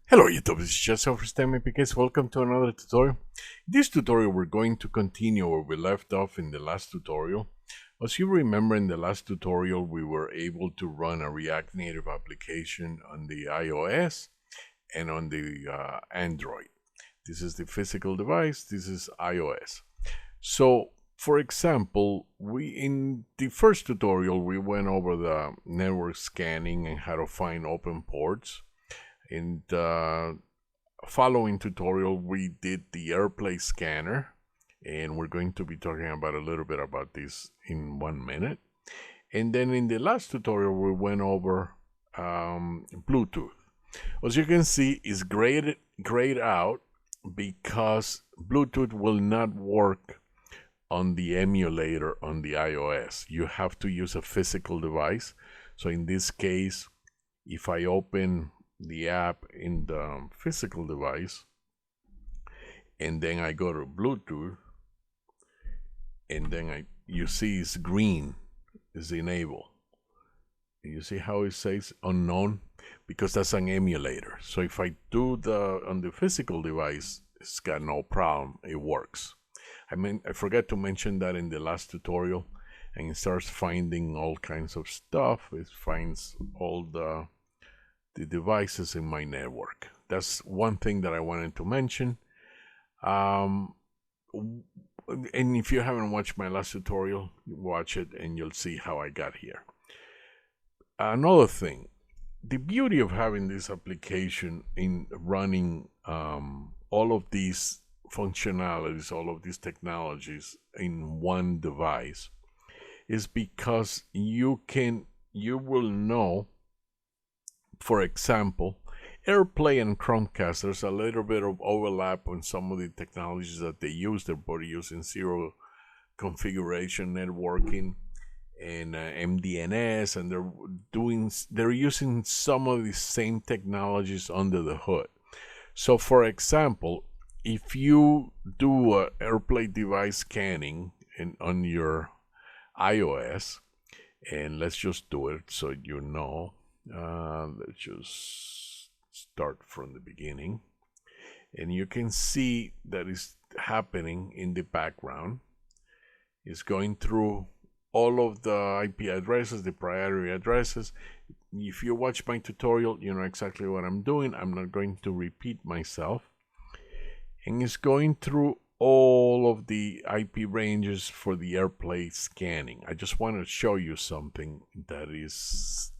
Hello YouTube, this is just first time APKs. Welcome to another tutorial. In this tutorial we're going to continue where we left off in the last tutorial. As you remember, in the last tutorial we were able to run a React Native application on the iOS and on the Android. This is the physical device, this is iOS. So for example, in the first tutorial we went over the network scanning and how to find open ports. In the following tutorial, we did the AirPlay scanner, and we're going to be talking about a little bit about this in 1 minute. And then in the last tutorial, we went over Bluetooth. As you can see, it's grayed out because Bluetooth will not work on the emulator on the iOS. You have to use a physical device. So in this case, if I open the app in the physical device and then I go to Bluetooth and then you see it's green, is enable. You see how it says unknown, because that's an emulator. So if I do on the physical device, it's got no problem, it works. I forgot to mention that in the last tutorial, and it starts finding all kinds of stuff. It finds all the devices in my network. That's one thing that I wanted to mention. And if you haven't watched my last tutorial, watch it and you'll see how I got here. Another thing, the beauty of having this application in running all of these functionalities, all of these technologies in one device is because you will know. For example, AirPlay and Chromecast, there's a little bit of overlap on some of the technologies that they use. They're both using zero configuration networking and mDNS, and they're using some of the same technologies under the hood. So for example, if you do a AirPlay device scanning on your iOS, and let's just do it so you know. Let's just start from the beginning, and you can see that is happening in the background. It's going through all of the IP addresses, the priority addresses. If you watch my tutorial, you know exactly what I'm doing. I'm not going to repeat myself. And it's going through all of the IP ranges for the AirPlay scanning. I just want to show you something that is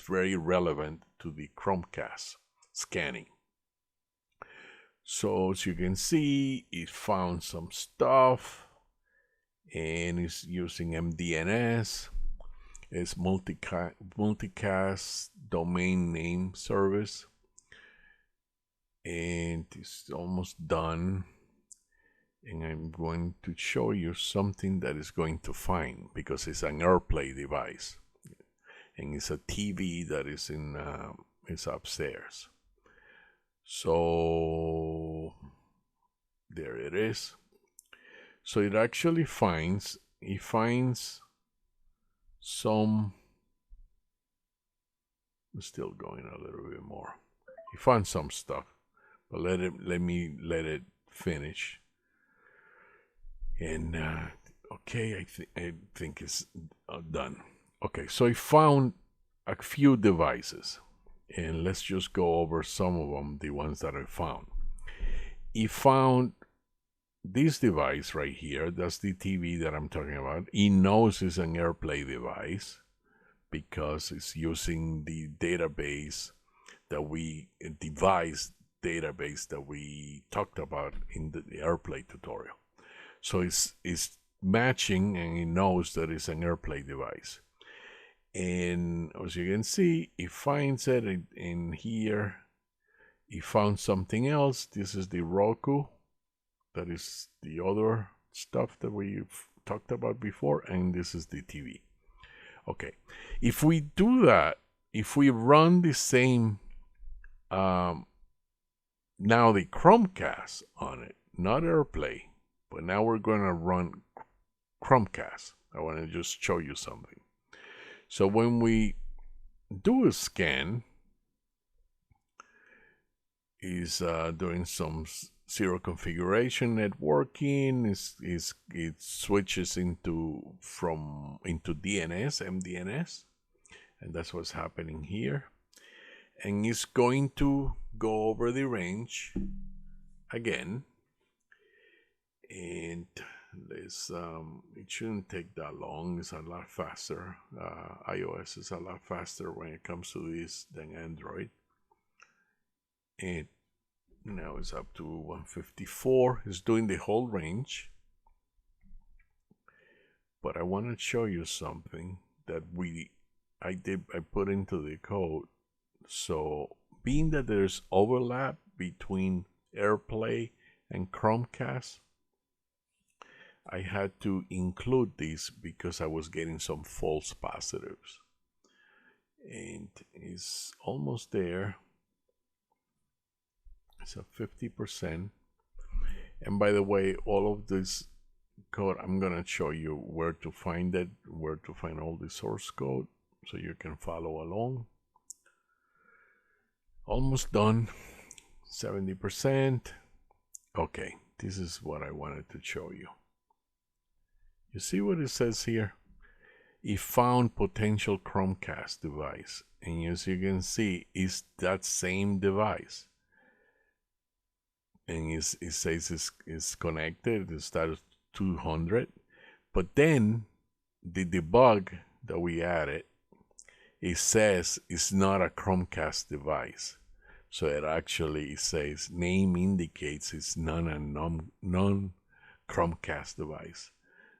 very relevant to the Chromecast scanning. So as you can see, it found some stuff and it's using mDNS. It's multicast domain name service, and it's almost done. And I'm going to show you something that is going to find, because it's an AirPlay device and it's a TV that is it's upstairs. So there it is. So it actually finds some. I'm still going a little bit more. He found some stuff, but let it finish. And okay, I think it's done. Okay, so I found a few devices, and let's just go over some of them, the ones that I found. He found this device right here. That's the TV that I'm talking about. He knows it's an AirPlay device because it's using the database device database that we talked about in the AirPlay tutorial. So it's matching, and it knows that it's an AirPlay device. And as you can see, it finds it in here. It found something else. This is the Roku. That is the other stuff that we've talked about before. And this is the TV. Okay. If we do that, if we run the same, now the Chromecast on it, not AirPlay, but now we're going to run Chromecast. I want to just show you something. So when we do a scan, is doing some zero configuration networking. It switches into DNS, mDNS, and that's what's happening here. And it's going to go over the range again, and this it shouldn't take that long. It's a lot faster. iOS is a lot faster when it comes to this than Android. And now it's up to 154. It's doing the whole range. But I want to show you something that I put into the code. So being that there's overlap between AirPlay and Chromecast, I had to include this because I was getting some false positives. And it's almost there. It's at 50%. And by the way, all of this code, I'm going to show you where to find it, where to find all the source code so you can follow along. Almost done. 70%. Okay, this is what I wanted to show you. You see what it says here? It found potential Chromecast device. And as you can see, it's that same device. And it says it's connected, it's status 200. But then the debug that we added, it says it's not a Chromecast device. So it actually says name indicates it's non-Chromecast device.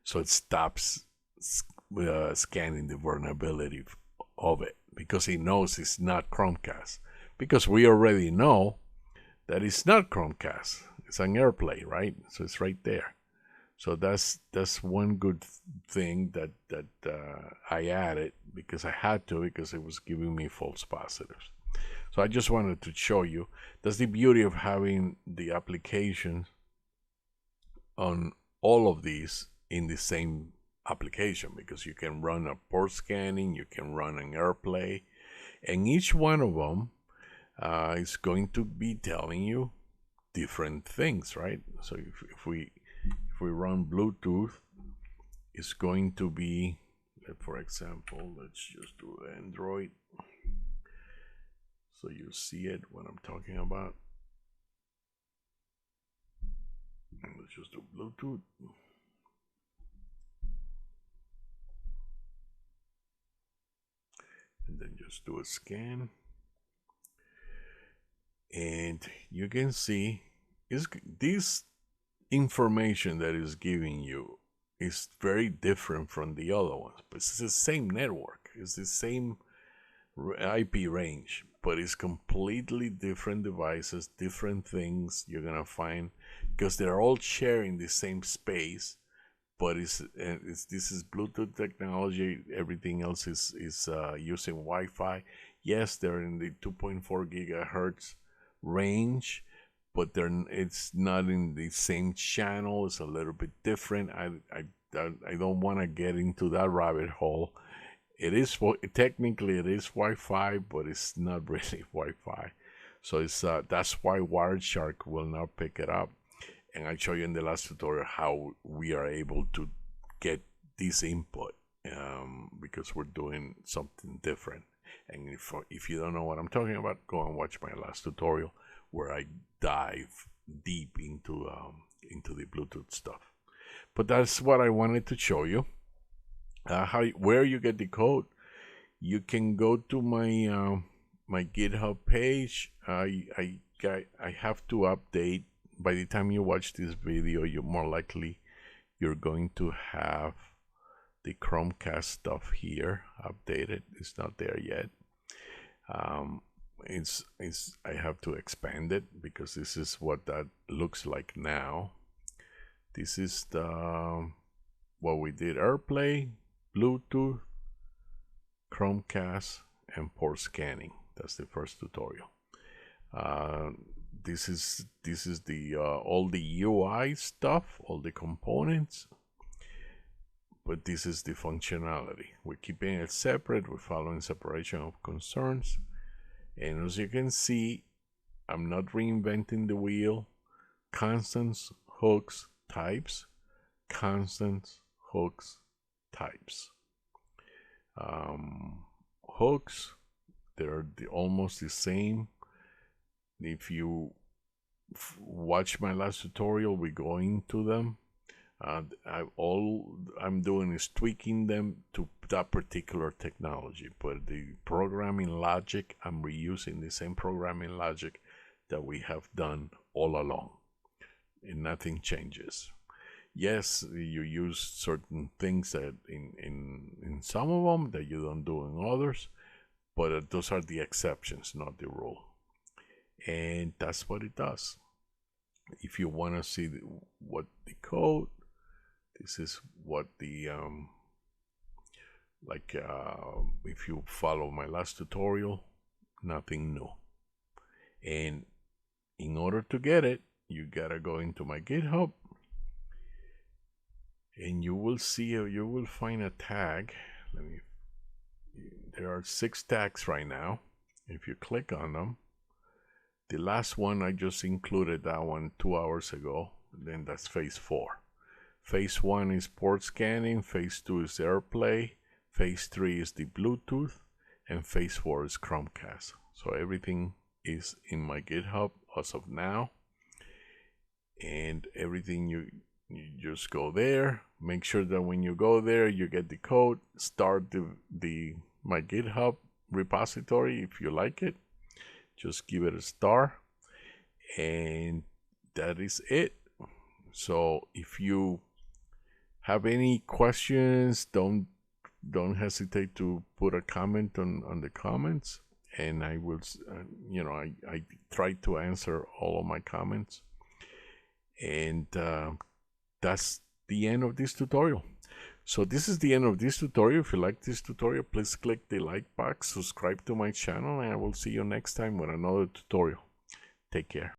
So it stops scanning the vulnerability of it because it knows it's not Chromecast. Because we already know that it's not Chromecast. It's an AirPlay, right? So it's right there. So that's one good thing that I added because I had to, because it was giving me false positives. So I just wanted to show you. That's the beauty of having the applications on all of these in the same application, because you can run a port scanning, you can run an AirPlay, and each one of them is going to be telling you different things, right? So if we run Bluetooth, it's going to be, for example, let's just do Android, so you see it what I'm talking about. And let's just do Bluetooth. And then just do a scan. And you can see this information that is giving you is very different from the other ones, but it's the same network, it's the same IP range, but it's completely different devices, different things you're gonna find, because they're all sharing the same space. But this is Bluetooth technology. Everything else is using Wi-Fi. Yes, they're in the 2.4 gigahertz range, but it's not in the same channel. It's a little bit different. I don't want to get into that rabbit hole. Technically it is Wi-Fi, but it's not really Wi-Fi. So it's that's why Wireshark will not pick it up. And I show you in the last tutorial how we are able to get this input because we're doing something different. And if you don't know what I'm talking about, go and watch my last tutorial where I dive deep into the Bluetooth stuff. But that's what I wanted to show you. Where you get the code, you can go to my my GitHub page. I have to update. By the time you watch this video, you're going to have the Chromecast stuff here updated. It's not there yet. I have to expand it because this is what that looks like now. This is what we did: AirPlay, Bluetooth, Chromecast, and port scanning. That's the first tutorial. This is the all the UI stuff, all the components, but this is the functionality. We're keeping it separate. We're following separation of concerns, and as you can see, I'm not reinventing the wheel. Constants, hooks, types. Constants, hooks, types. Hooks, they're almost the same. If you watch my last tutorial, we go into them. All I'm doing is tweaking them to that particular technology, but the programming logic, I'm reusing the same programming logic that we have done all along, and nothing changes. Yes, you use certain things that in some of them that you don't do in others, but those are the exceptions, not the rule. And that's what it does. If you want to see what the code, this is what the if you follow my last tutorial, nothing new. And in order to get it, you gotta go into my GitHub, and you will see, you will find a tag. There are 6 tags right now. If you click on them, the last one I just included that one 2 hours ago. Then that's phase 4. Phase 1 is port scanning, phase 2 is AirPlay, phase 3 is the Bluetooth, and phase 4 is Chromecast. So everything is in my GitHub as of now, and everything you just go there. Make sure that when you go there, you get the code. Start my GitHub repository if you like it. Just give it a star, and that is it. So if you have any questions, don't hesitate to put a comment on the comments, and I will, I try to answer all of my comments. And that's the end of this tutorial. So this is the end of this tutorial. If you like this tutorial, please click the like box, subscribe to my channel, and I will see you next time with another tutorial. Take care.